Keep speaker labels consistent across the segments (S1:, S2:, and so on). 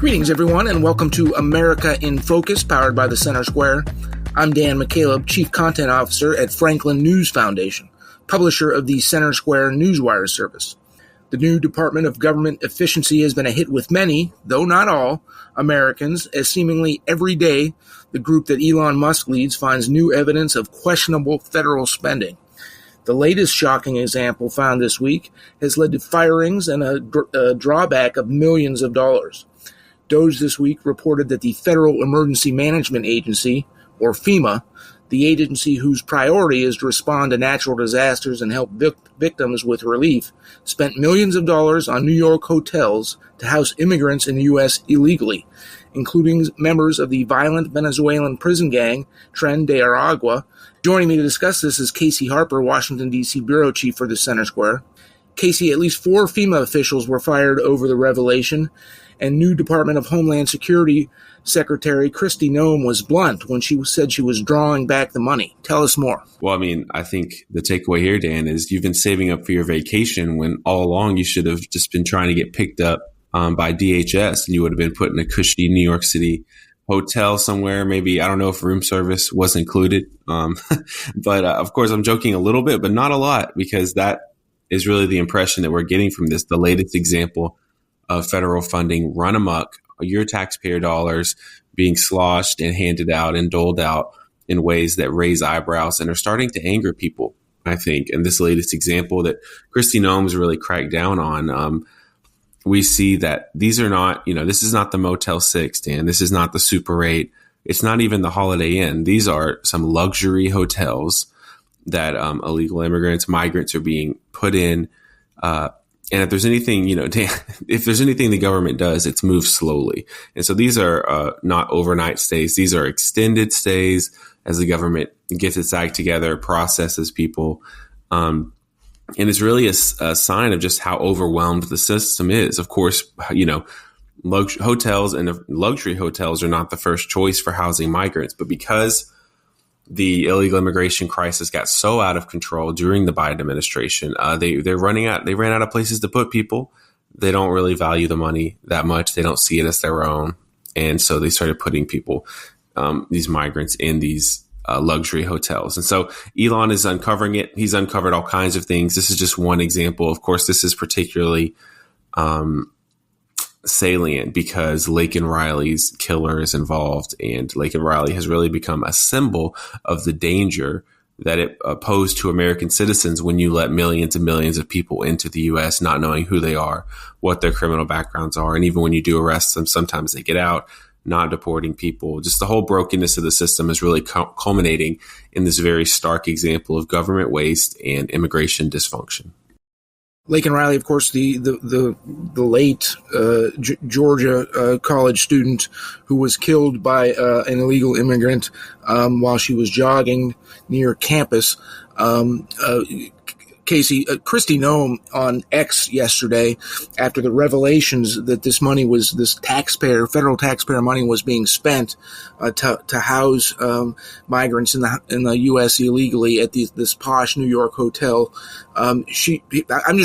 S1: Greetings, everyone, and welcome to America in Focus, powered by the Center Square. I'm Dan McCaleb, Chief Content Officer at Franklin News Foundation, publisher of the Center Square Newswire service. The new Department of Government Efficiency has been a hit with many, though not all, Americans, as seemingly every day the group that Elon Musk leads finds new evidence of questionable federal spending. The latest shocking example found this week has led to firings and a drawback of millions of dollars. DOGE this week reported that the Federal Emergency Management Agency, or FEMA, the agency whose priority is to respond to natural disasters and help victims with relief, spent millions of dollars on New York hotels to house immigrants in the U.S. illegally, including members of the violent Venezuelan prison gang, Tren de Aragua. Joining me to discuss this is Casey Harper, Washington, D.C. Bureau Chief for the Center Square. Casey, at least 4 FEMA officials were fired over the revelation, and new Department of Homeland Security Secretary Kristi Noem was blunt when she said she was drawing back the money. Tell us more.
S2: Well, I mean, I think the takeaway here, Dan, is you've been saving up for your vacation when all along you should have just been trying to get picked up by DHS, and you would have been put in a cushy New York City hotel somewhere. Maybe, I don't know if room service was included. But of course, I'm joking a little bit, but not a lot, because that is really the impression that we're getting from this, the latest example of federal funding run amok, your taxpayer dollars being sloshed and handed out and doled out in ways that raise eyebrows and are starting to anger people, I think. And this latest example that Kristi Noem's really cracked down on, we see that these are not, this is not the Motel 6, Dan. This is not the Super 8. It's not even the Holiday Inn. These are some luxury hotels that illegal immigrants, migrants are being put in. And if there's anything, if there's anything the government does, it's move slowly. And so these are not overnight stays. These are extended stays as the government gets its act together, processes people. And it's really a sign of just how overwhelmed the system is. Of course, hotels and luxury hotels are not the first choice for housing migrants, but because the illegal immigration crisis got so out of control during the Biden administration, they ran out of places to put people. They don't really value the money that much. They don't see it as their own. And so they started putting people, these migrants, in these luxury hotels. And so Elon is uncovering it. He's uncovered all kinds of things. This is just one example. Of course, this is particularly salient because Laken Riley's killer is involved, and Laken Riley has really become a symbol of the danger that it posed to American citizens when you let millions and millions of people into the U.S. not knowing who they are, what their criminal backgrounds are. And even when you do arrest them, sometimes they get out, not deporting people. Just the whole brokenness of the system is really culminating in this very stark example of government waste and immigration dysfunction.
S1: Laken Riley, of course, the late Georgia college student who was killed by an illegal immigrant while she was jogging near campus. Casey, Kristi Noem on X yesterday, after the revelations that this federal taxpayer money was being spent to house migrants in the U.S. illegally at this posh New York hotel. I'm just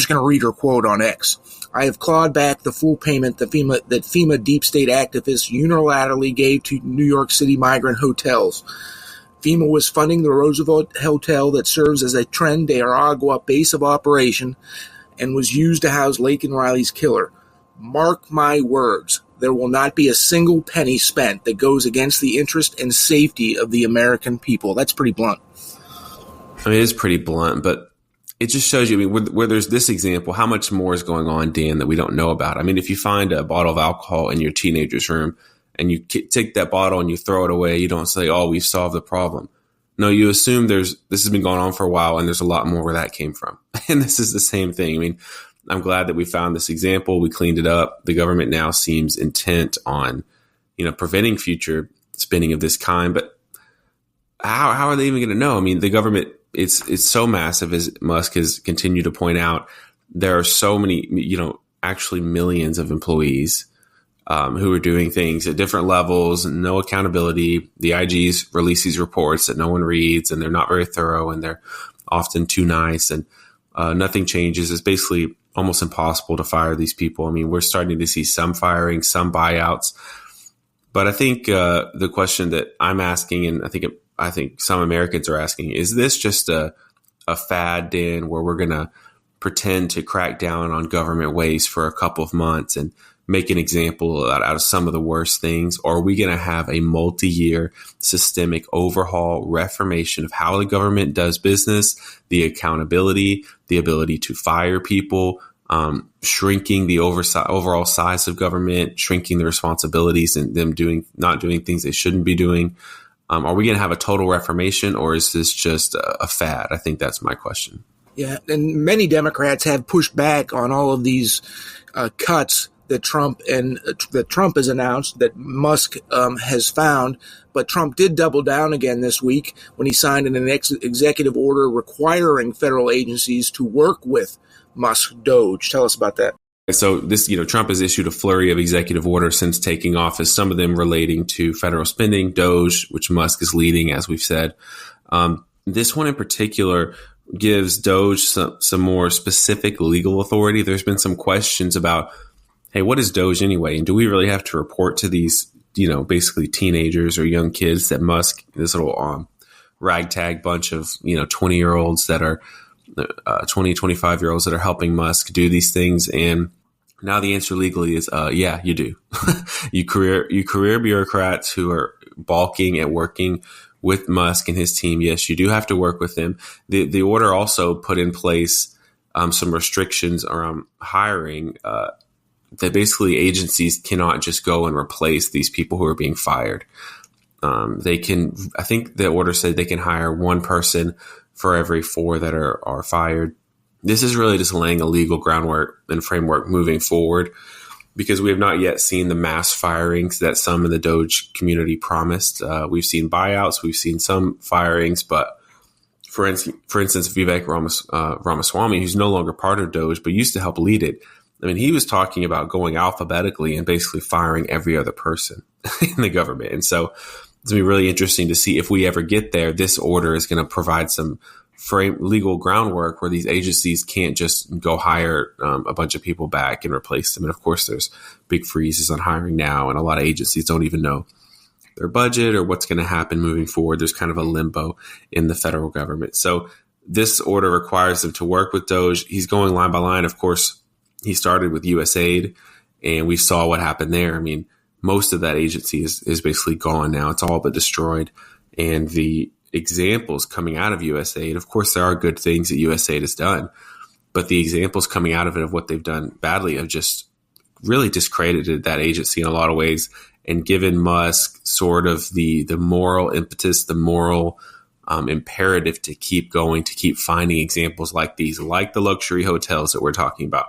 S1: going to read her quote on X. "I have clawed back the full payment that FEMA deep state activists unilaterally gave to New York City migrant hotels. FEMA was funding the Roosevelt Hotel that serves as a Tren de Aragua base of operation and was used to house Laken Riley's killer. Mark my words, there will not be a single penny spent that goes against the interest and safety of the American people." That's pretty blunt.
S2: I mean, it is pretty blunt, but it just shows you, where there's this example, how much more is going on, Dan, that we don't know about. I mean, if you find a bottle of alcohol in your teenager's room, and you take that bottle and you throw it away, you don't say, "Oh, we've solved the problem." No, you assume this has been going on for a while, and there's a lot more where that came from. And this is the same thing. I mean, I'm glad that we found this example. We cleaned it up. The government now seems intent on, preventing future spending of this kind. But how are they even going to know? I mean, the government, it's so massive, as Musk has continued to point out. There are so many, actually millions of employees who are doing things at different levels, no accountability. The IGs release these reports that no one reads, and they're not very thorough, and they're often too nice, and nothing changes. It's basically almost impossible to fire these people. I mean, we're starting to see some firing, some buyouts. But I think the question that I'm asking, and I think some Americans are asking, is this just a fad, Dan, where we're going to pretend to crack down on government waste for a couple of months and make an example out of some of the worst things? Or are we going to have a multi-year systemic overhaul, reformation of how the government does business, the accountability, the ability to fire people, shrinking the overall size of government, shrinking the responsibilities and them not doing things they shouldn't be doing? Are we going to have a total reformation, or is this just a fad? I think that's my question.
S1: Yeah, and many Democrats have pushed back on all of these cuts that Trump has announced, that Musk has found. But Trump did double down again this week when he signed an executive order requiring federal agencies to work with Musk DOGE. Tell us about that.
S2: So this, Trump has issued a flurry of executive orders since taking office, some of them relating to federal spending, DOGE, which Musk is leading, as we've said. This one in particular gives DOGE some more specific legal authority. There's been some questions about, hey, what is DOGE anyway? And do we really have to report to these, basically teenagers or young kids that Musk, this little ragtag bunch of, 20-year-olds that are 25-year-olds that are helping Musk do these things? And now the answer legally is, yeah, you do. you career bureaucrats who are balking at working with Musk and his team, yes, you do have to work with them. The order also put in place some restrictions around hiring, that basically agencies cannot just go and replace these people who are being fired. I think the order said they can hire one person for every 4 that are fired. This is really just laying a legal groundwork and framework moving forward, because we have not yet seen the mass firings that some in the DOGE community promised. We've seen buyouts, we've seen some firings, but for instance, Vivek Ramaswamy, who's no longer part of DOGE, but used to help lead it. I mean, he was talking about going alphabetically and basically firing every other person in the government. And so it's going to be really interesting to see if we ever get there. This order is going to provide some legal groundwork where these agencies can't just go hire a bunch of people back and replace them. And of course, there's big freezes on hiring now, and a lot of agencies don't even know their budget or what's going to happen moving forward. There's kind of a limbo in the federal government. So this order requires them to work with DOGE. He's going line by line. Of course, he started with USAID, and we saw what happened there. I mean, most of that agency is basically gone now. It's all but destroyed. And the examples coming out of USAID, of course, there are good things that USAID has done, but the examples coming out of it of what they've done badly have just really discredited that agency in a lot of ways, and given Musk sort of the moral impetus, the moral imperative to keep going, to keep finding examples like these, like the luxury hotels that we're talking about,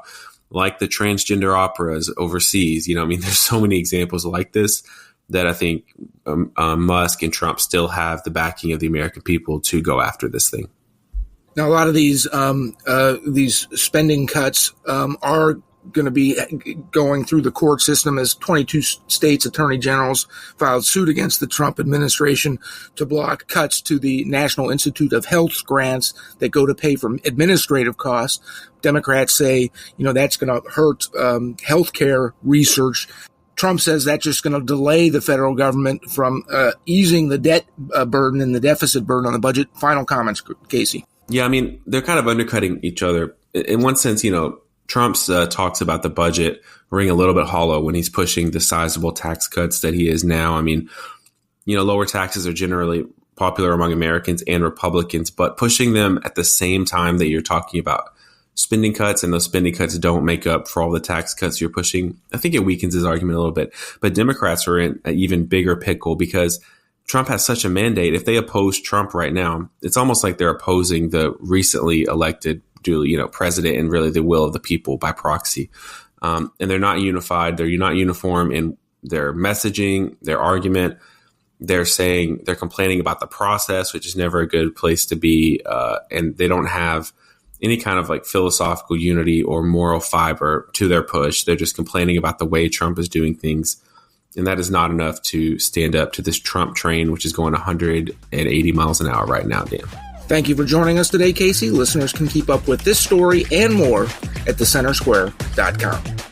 S2: like the transgender operas overseas. There's so many examples like this that I think Musk and Trump still have the backing of the American people to go after this thing.
S1: Now, a lot of these spending cuts are going to be going through the court system, as 22 states' attorney generals filed suit against the Trump administration to block cuts to the National Institute of Health's grants that go to pay for administrative costs. Democrats say, that's going to hurt healthcare research. Trump says that's just going to delay the federal government from easing the debt burden and the deficit burden on the budget. Final comments, Casey.
S2: Yeah, I mean, they're kind of undercutting each other. In one sense, Trump's talks about the budget ring a little bit hollow when he's pushing the sizable tax cuts that he is now. I mean, lower taxes are generally popular among Americans and Republicans, but pushing them at the same time that you're talking about spending cuts, and those spending cuts don't make up for all the tax cuts you're pushing, I think it weakens his argument a little bit. But Democrats are in an even bigger pickle because Trump has such a mandate. If they oppose Trump right now, it's almost like they're opposing the recently elected president and really the will of the people by proxy. And they're not unified. They're not uniform in their messaging, their argument. They're complaining about the process, which is never a good place to be. And they don't have any kind of philosophical unity or moral fiber to their push. They're just complaining about the way Trump is doing things. And that is not enough to stand up to this Trump train, which is going 180 miles an hour right now, Dan.
S1: Thank you for joining us today, Casey. Listeners can keep up with this story and more at thecentersquare.com.